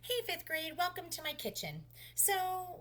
Hey, fifth grade, welcome to my kitchen. So,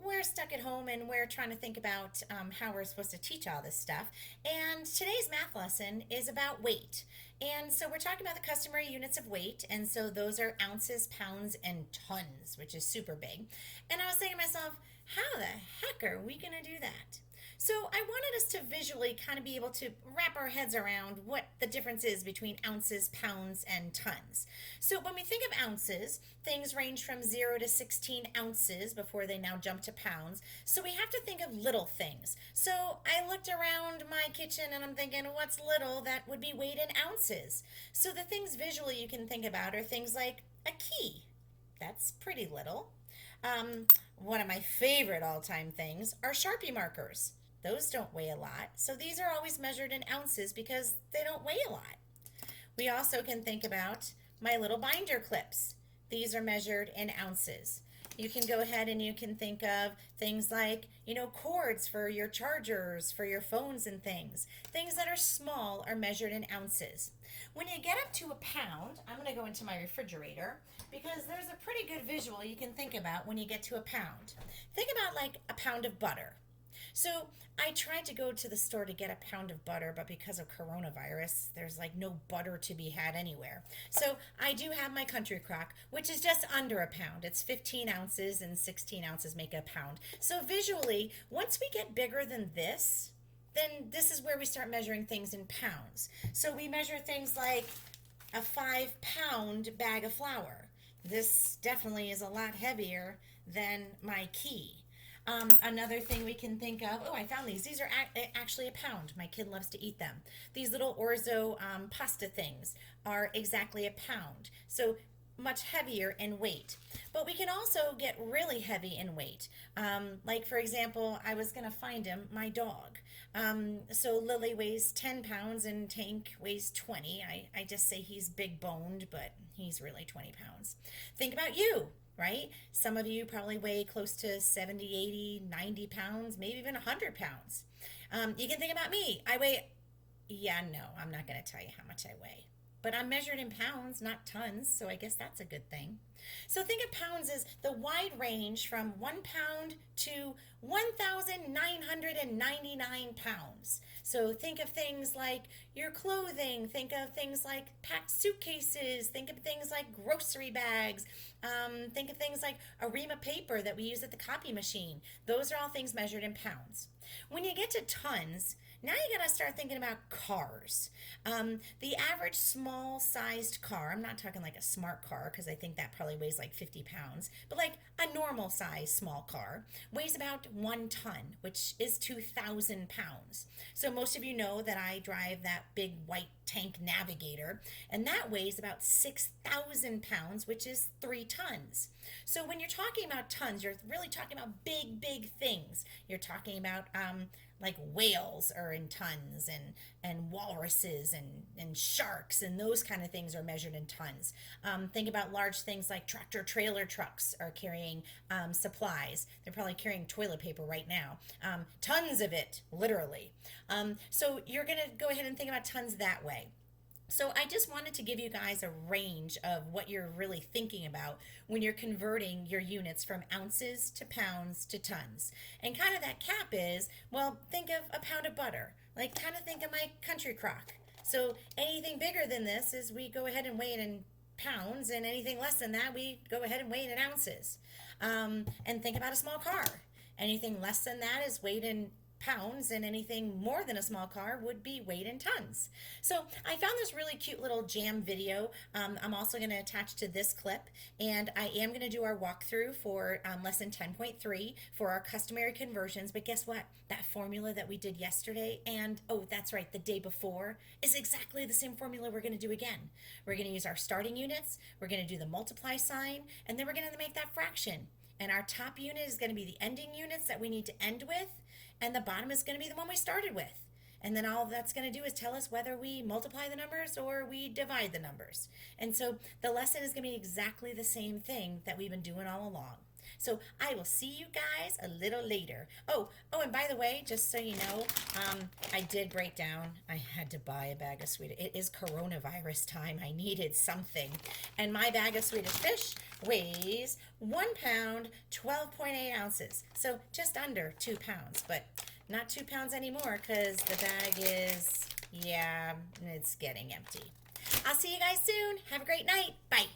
we're stuck at home and we're trying to think about how we're supposed to teach all this stuff. And today's math lesson is about weight. And so, we're talking about the customary units of weight. And so, those are ounces, pounds, and tons, which is super big. And I was thinking to myself, how the heck are we going to do that? So I wanted us to visually kind of be able to wrap our heads around what the difference is between ounces, pounds, and tons. So when we think of ounces, things range from 0 to 16 ounces before they now jump to pounds. So we have to think of little things. So I looked around my kitchen and I'm thinking, what's little that would be weighed in ounces? So the things visually you can think about are things like a key. That's pretty little. One of my favorite all time things are Sharpie markers. Those don't weigh a lot. So these are always measured in ounces because they don't weigh a lot. We also can think about my little binder clips. These are measured in ounces. You can go ahead and you can think of things like, cords for your chargers, for your phones and things. Things that are small are measured in ounces. When you get up to a pound, I'm going to go into my refrigerator because there's a pretty good visual you can think about when you get to a pound. Think about like a pound of butter. So I tried to go to the store to get a pound of butter, but because of coronavirus, there's like no butter to be had anywhere. So I do have my country crock, which is just under a pound. It's 15 ounces and 16 ounces make a pound. So visually, once we get bigger than this, then this is where we start measuring things in pounds. So we measure things like a 5 pound bag of flour. This definitely is a lot heavier than my key. Another thing we can think of, I found these. These are actually a pound. My kid loves to eat them. These little orzo pasta things are exactly a pound. So much heavier in weight. But we can also get really heavy in weight. Like, for example, I was going to find him, my dog. So Lily weighs 10 pounds and Tank weighs 20. I just say he's big boned, but he's really 20 pounds. Think about you. Right? Some of you probably weigh close to 70, 80, 90 pounds, maybe even 100 pounds. You can think about me. No, I'm not going to tell you how much I weigh. But I'm measured in pounds, not tons, so I guess that's a good thing. So think of pounds as the wide range from 1 pound to 1,999 pounds. So think of things like your clothing, think of things like packed suitcases, think of things like grocery bags, think of things like a ream of paper that we use at the copy machine. Those are all things measured in pounds. When you get to tons, now you got to start thinking about cars. The average small sized car, I'm not talking like a smart car because I think that probably weighs like 50 pounds, but like a normal size small car weighs about 1 ton, which is 2,000 pounds. So most of you know that I drive that big white tank Navigator, and that weighs about 6,000 pounds, which is 3 tons. So when you're talking about tons, you're really talking about big, big things. You're talking about like whales are in tons, and walruses and sharks and those kind of things are measured in tons. Think about large things like tractor trailer trucks are carrying supplies. They're probably carrying toilet paper right now. Tons of it, literally. So you're going to go ahead and think about tons that way. So I just wanted to give you guys a range of what you're really thinking about when you're converting your units from ounces to pounds to tons. And kind of that cap is, well, think of a pound of butter. Like kind of think of my country crock. So anything bigger than this is we go ahead and weigh it in pounds, and anything less than that we go ahead and weigh it in ounces. And think about a small car. Anything less than that is weighed in pounds, and anything more than a small car would be weighed in tons. So I found this really cute little jam video. I'm also going to attach to this clip, and I am going to do our walkthrough for lesson 10.3 for our customary conversions. But guess what? That formula that we did yesterday, and that's right, the day before, is exactly the same formula we're going to do again. We're going to use our starting units, we're going to do the multiply sign, and then we're going to make that fraction. And our top unit is going to be the ending units that we need to end with, and the bottom is going to be the one we started with. And then all that's going to do is tell us whether we multiply the numbers or we divide the numbers. And so the lesson is going to be exactly the same thing that we've been doing all along. So I will see you guys a little later. And by the way, just so you know, I did break down. I had to buy a bag of Swedish. It is coronavirus time. I needed something, and my bag of Swedish fish weighs 1 pound, 12.8 ounces. So just under 2 pounds, but not 2 pounds anymore because the bag is, yeah, it's getting empty. I'll see you guys soon. Have a great night. Bye.